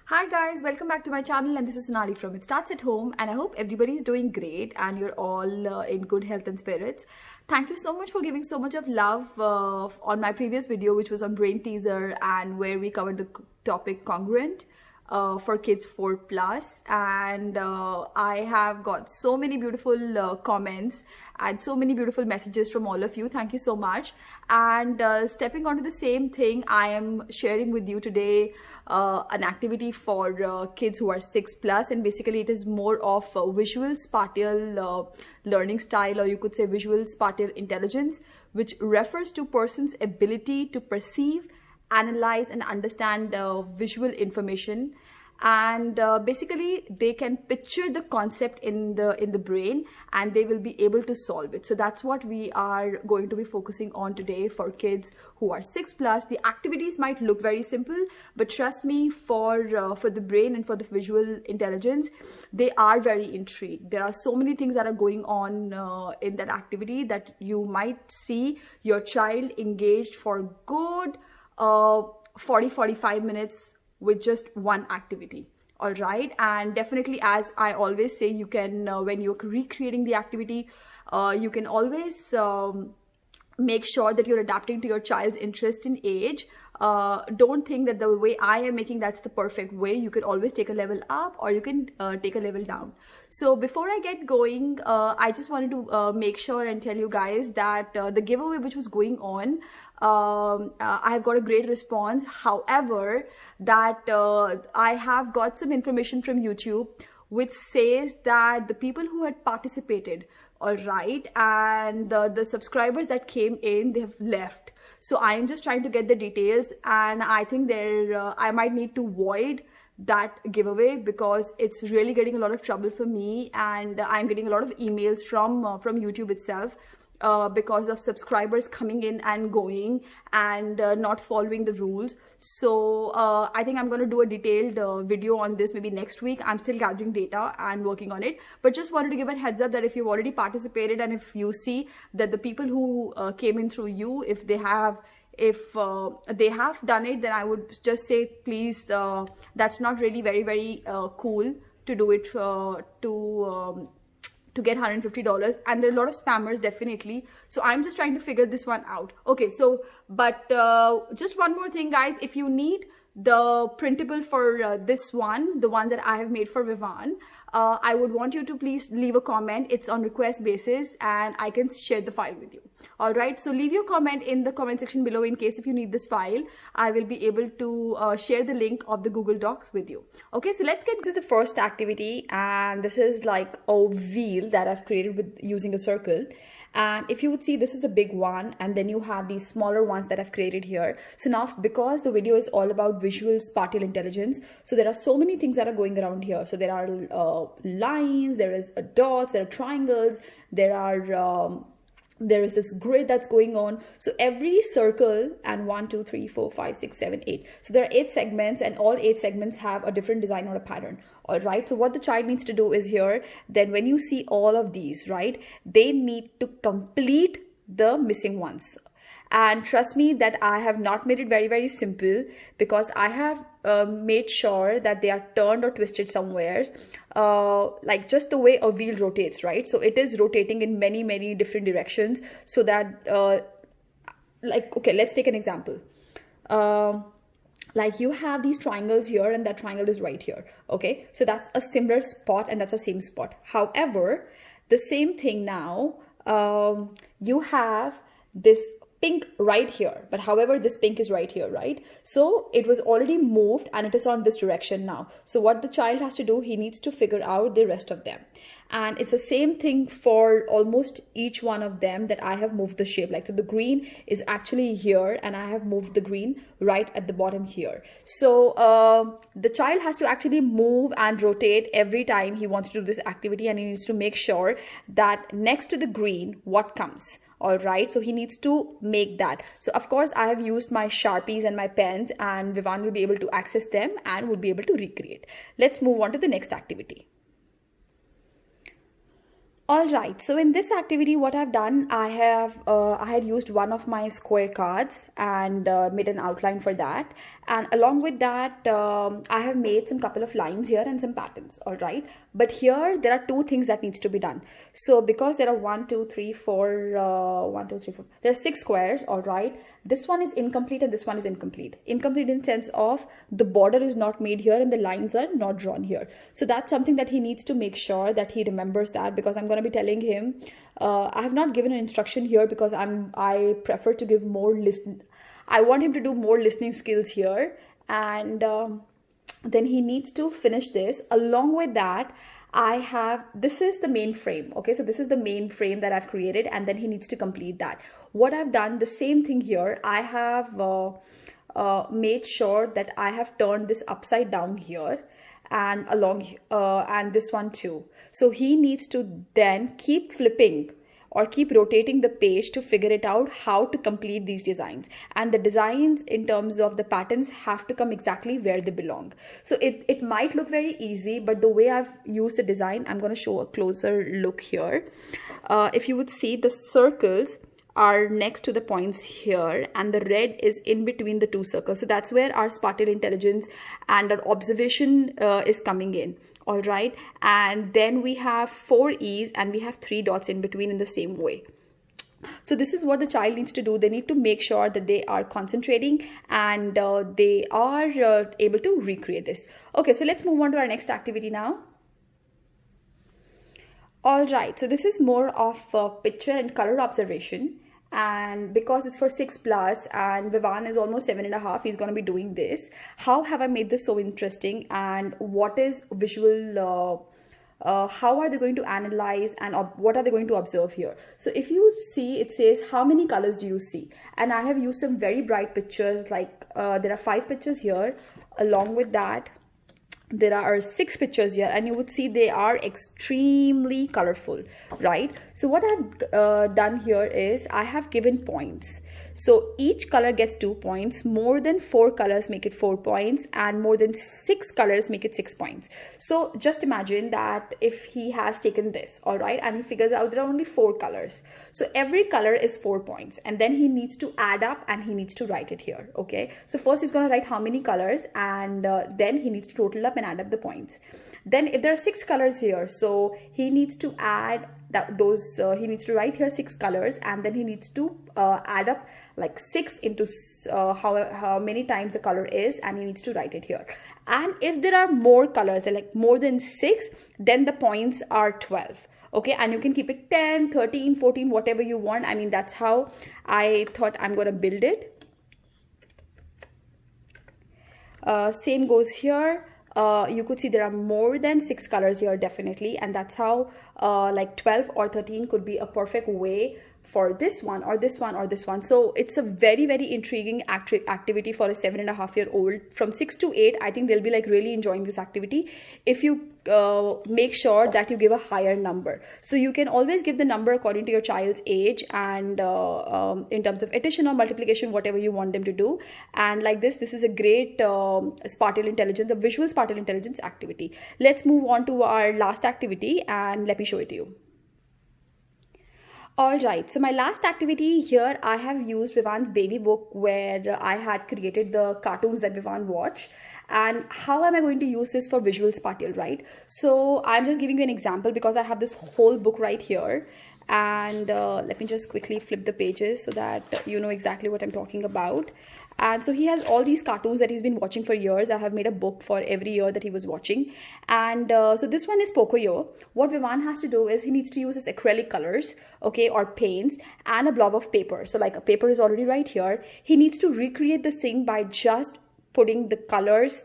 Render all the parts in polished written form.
Hi guys, welcome back to my channel, and this is Sonali from It Starts at Home, and I hope everybody is doing great and you're all in good health and spirits. Thank you so much for giving so much of love on my previous video, which was on brain teaser and where we covered the topic congruent for kids 4+, and I have got so many beautiful comments and so many beautiful messages from all of you. Thank you so much. And stepping onto the same thing, I am sharing with you today an activity for kids who are 6+, and basically it is more of a visual spatial learning style, or you could say visual spatial intelligence, which refers to person's ability to perceive, analyze and understand visual information, and basically they can picture the concept in the brain and they will be able to solve it. So that's what we are going to be focusing on today for kids who are 6+. The activities might look very simple, but trust me, for the brain and for the visual intelligence, they are very intrigued. There are so many things that are going on in that activity that you might see your child engaged for good 40-45 minutes with just one activity. All right, and definitely, as I always say, you can when you're recreating the activity, you can always make sure that you're adapting to your child's interest in age. Don't think that the way I am making that's the perfect way. You can always take a level up, or you can take a level down. So before I get going, I just wanted to make sure and tell you guys that the giveaway which was going on, I have got a great response. However, that I have got some information from YouTube which says that the people who had participated, all right, and the subscribers that came in, they have left. So I am just trying to get the details, and I think I might need to void that giveaway because it's really getting a lot of trouble for me, and I'm getting a lot of emails from YouTube itself because of subscribers coming in and going and not following the rules. So I think I'm going to do a detailed video on this maybe next week. I'm still gathering data and working on it, but just wanted to give a heads up that if you've already participated and if you see that the people who came in through you, if they have done it, then I would just say please, that's not really very cool to do it to get $150, and there are a lot of spammers, definitely. So I'm just trying to figure this one out. Okay, so but just one more thing, guys. If you need the printable for this one, the one that I have made for Vivan, I would want you to please leave a comment. It's on request basis and I can share the file with you. All right, so leave your comment in the comment section below in case if you need this file. I will be able to share the link of the Google Docs with you. Okay, so let's get to the first activity, and this is like a wheel that I've created with using a circle. And if you would see, this is a big one, and then you have these smaller ones that I've created here. So now, because the video is all about visual spatial intelligence, so there are so many things that are going around here. So there are lines, there is dots, there are triangles, there is this grid that's going on. So every circle, and 1 2 3 4 5 6 7 8, so there are 8 segments, and all 8 segments have a different design or a pattern. All right, so what the child needs to do is here, then when you see all of these, right, they need to complete the missing ones. And trust me that I have not made it very simple, because I have made sure that they are turned or twisted somewhere, like just the way a wheel rotates, right? So it is rotating in many different directions, so that like, okay, let's take an example. Like you have these triangles here, and that triangle is right here. Okay, so that's a similar spot and that's the same spot. However, the same thing now, you have this pink right here, but however this pink is right here, right? So it was already moved and it is on this direction now. So what the child has to do, he needs to figure out the rest of them. And it's the same thing for almost each one of them, that I have moved the shape. Like, so the green is actually here and I have moved the green right at the bottom here. So the child has to actually move and rotate every time he wants to do this activity, and he needs to make sure that next to the green, what comes. All right, so he needs to make that. So of course I have used my Sharpies and my pens, and Vivan will be able to access them and will be able to recreate. Let's move on to the next activity. All right, so in this activity, what I've done, I had used one of my square cards and made an outline for that. And along with that, I have made some couple of lines here and some patterns. All right, but here there are two things that needs to be done. So because there are 1, 2, 3, 4, 1, 2, 3, 4, there are 6 squares. All right, this one is incomplete and this one is incomplete. Incomplete in the sense of the border is not made here and the lines are not drawn here. So that's something that he needs to make sure that he remembers that, because I'm going to be telling him, I have not given an instruction here because I prefer to give more I want him to do more listening skills here, and then he needs to finish this. Along with that, this is the main frame. Okay, so this is the main frame that I've created, and then he needs to complete that. What I've done, the same thing here, I have made sure that I have turned this upside down here and along and this one too. So he needs to then keep flipping or keep rotating the page to figure it out how to complete these designs. And the designs in terms of the patterns have to come exactly where they belong. So it might look very easy, but the way I've used the design, I'm going to show a closer look here. If you would see, the circles are next to the points here and the red is in between the two circles. So that's where our spatial intelligence and our observation is coming in. All right, and then we have 4 E's and we have 3 dots in between in the same way. So this is what the child needs to do. They need to make sure that they are concentrating and they are able to recreate this. Okay, so let's move on to our next activity now. All right, so this is more of picture and color observation. And because it's for 6+ and Vivan is almost 7.5, he's going to be doing this. How have I made this so interesting, and what is visual, how are they going to analyze, and what are they going to observe here? So if you see, it says how many colors do you see, and I have used some very bright pictures, like there are 5 pictures here. Along with that, there are 6 pictures here, and you would see they are extremely colorful, right? So what I've done here is I have given points. So each color gets 2 points. More than 4 colors make it 4 points, and more than 6 colors make it 6 points. So just imagine that if he has taken this, all right, and he figures out there are only 4 colors. So every color is 4 points, and then he needs to add up and he needs to write it here. Okay, so first he's going to write how many colors, and then he needs to total up and add up the points. Then if there are 6 colors here, so he needs to add those, he needs to write here 6 colors, and then he needs to add up like 6 into how many times the color is, and he needs to write it here. And if there are more colors, like more than 6, then the points are 12. Okay, and you can keep it 10, 13, 14, whatever you want. I mean, that's how I thought I'm going to build it. Same goes here. You could see there are more than 6 colors here, definitely, and that's how like 12 or 13 could be a perfect way for this one or this one or this one. So it's a very, very intriguing activity for a 7.5-year-old. From 6 to 8, I think they'll be like really enjoying this activity if you make sure that you give a higher number. So you can always give the number according to your child's age, and in terms of addition or multiplication, whatever you want them to do. And like this is a great spatial intelligence, a visual spatial intelligence activity. Let's move on to our last activity, and let me show it to you. All right, so my last activity here, I have used Vivan's baby book, where I had created the cartoons that Vivan watch. And how am I going to use this for visual spatial, right? So I'm just giving you an example because I have this whole book right here. And let me just quickly flip the pages so that you know exactly what I'm talking about. And so he has all these cartoons that he's been watching for years. I have made a book for every year that he was watching. And so this one is Pocoyo. What Vivan has to do is he needs to use his acrylic colors, okay, or paints, and a blob of paper. So like a paper is already right here. He needs to recreate this thing by just putting the colors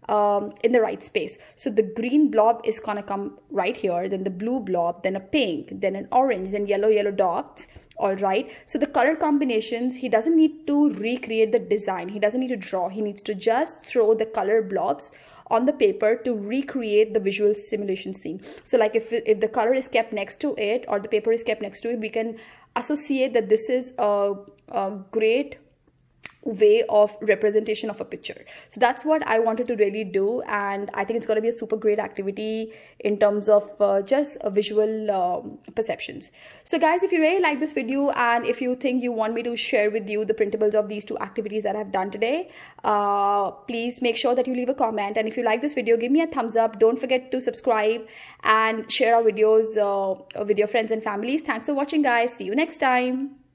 in the right space. So the green blob is gonna come right here, then the blue blob, then a pink, then an orange, then yellow dots. All right, so the color combinations, he doesn't need to recreate the design, he doesn't need to draw, he needs to just throw the color blobs on the paper to recreate the visual simulation scene. So like if the color is kept next to it, or the paper is kept next to it, we can associate that this is a great way of representation of a picture. So that's what I wanted to really do, and I think it's going to be a super great activity in terms of just visual perceptions. So guys, if you really like this video and if you think you want me to share with you the printables of these 2 activities that I've done today, please make sure that you leave a comment, and if you like this video, give me a thumbs up. Don't forget to subscribe and share our videos with your friends and families. Thanks for watching guys. See you next time.